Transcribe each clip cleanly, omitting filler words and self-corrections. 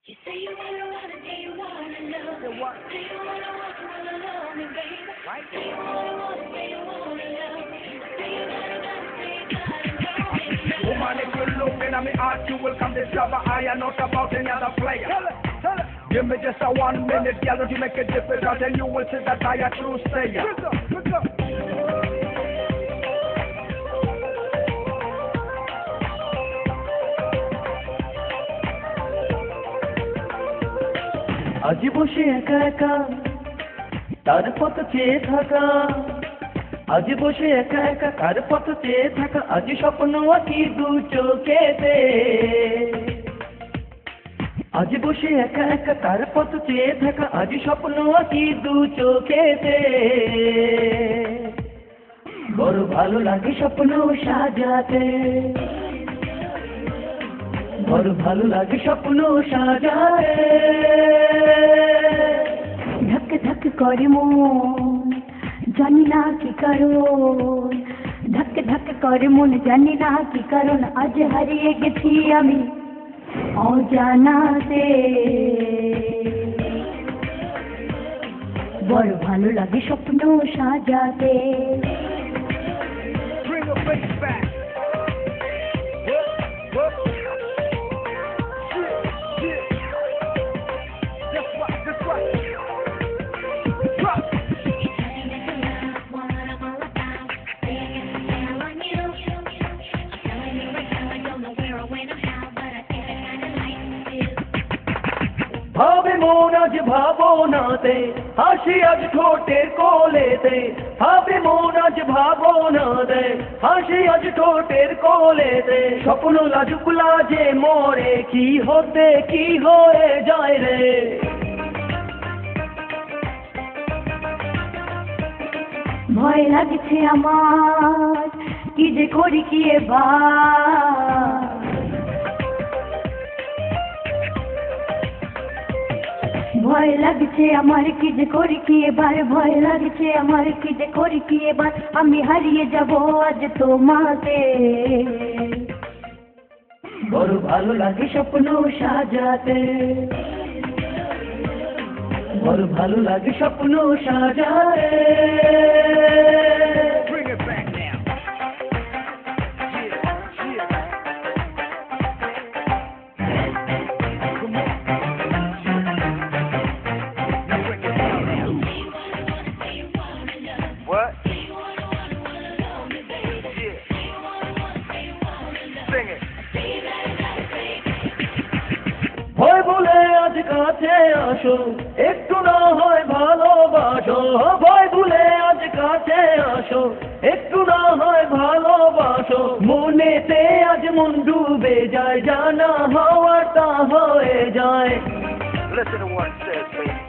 You say you wanna, do you wanna love me? Do you wanna love me, baby? Right. Do you wanna, do you wanna love me? Do you gotta know me? Woman, if you look in my heart, you will come discover I am not about any other player. Tell it. Give me just a 1 minute, girl, to make it difficult, and you will see that I am true stayer. Good up. আজ বসে একা একা তার পথ চেয়ে থাকা, আজ বসে একা একা তার পথ চেয়ে থাকা, আজ স্বপ্ন আঁকি দু চোখেতে। আজ বসে একা একা তার পথ চেয়ে থাকা, আজ স্বপ্ন আঁকি দু চোখেতে। বড় ভালো লাগে স্বপ্ন সাজাতে, বড় ভালো লাগে স্বপ্ন সাজাতে। ধক ধক করে মন জানি না কি কারণ, ধক ধক করে মন জানি না কি কারণ, আজ হারিয়ে গেছি আমি অজানাতে। বড় ভালো লাগে স্বপ্ন সাজাতে। Bring the bass back. Whoop. Shit. Just what? Drop. ভাবে মন আজ ভাবনাতে, হাসি আজ ঠোঁটের কোলেতে। ভাবে মন আজ ভাবনাতে, হাসি আজ ঠোঁটের কোলেতে। স্বপ্ন লাজুক লাজে মরে, কি হতে কি হয়ে যায় রে। ভয় লাগছে আমার, কি যে করি কি এবার। ভয় লাগছে আমার, কি যে করি কি এবার। ভয় লাগছে আমার, কি যে করি কি এবার। আমি হারিয়ে যাব আজ তোমাকে। বড় ভালো লাগে স্বপ্ন সাজাতে, বড় ভালো লাগে স্বপ্ন সাজাতে। Bring it back now. Yeah. Come on. Now break it down now. What? Yeah. Sing it. ভয় বলে আজ কাছে আসো, একটু না হয় ভালোবাসো। ভয় বলে আজ কাছে আসো, একটু না হয় ভালোবাসো। মনেতে আজ মন ডুবে যায়, জানা হওয়ার তা হয়ে যায়। Listen to what it says, baby.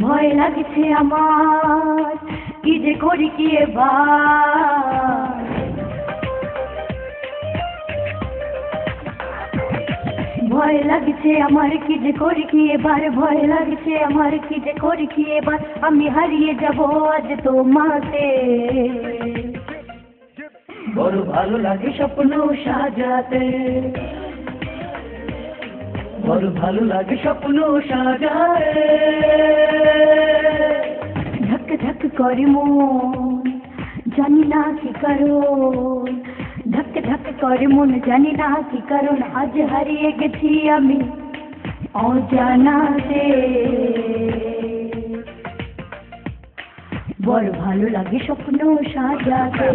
ভয় লাগছে আমার, কি যে করি কি এবার। ভয় লাগছে আমার, কি যে করি কি এবার। ভয় লাগছে আমার, কি যে করি কি এবার। আমি হারিয়ে যাব আজ তোমাকে। বড় ভালো লাগে স্বপ্ন সাজাতে, বড় ভালো লাগে স্বপ্ন সাজাতে। ধক ধক করে মন জানি না কি কারণ, ধক ধক করে মন জানি না কি কারণ, আজ হারিয়ে গেছি আমি অজানাতে। বড় ভালো লাগে স্বপ্ন সাজাতে।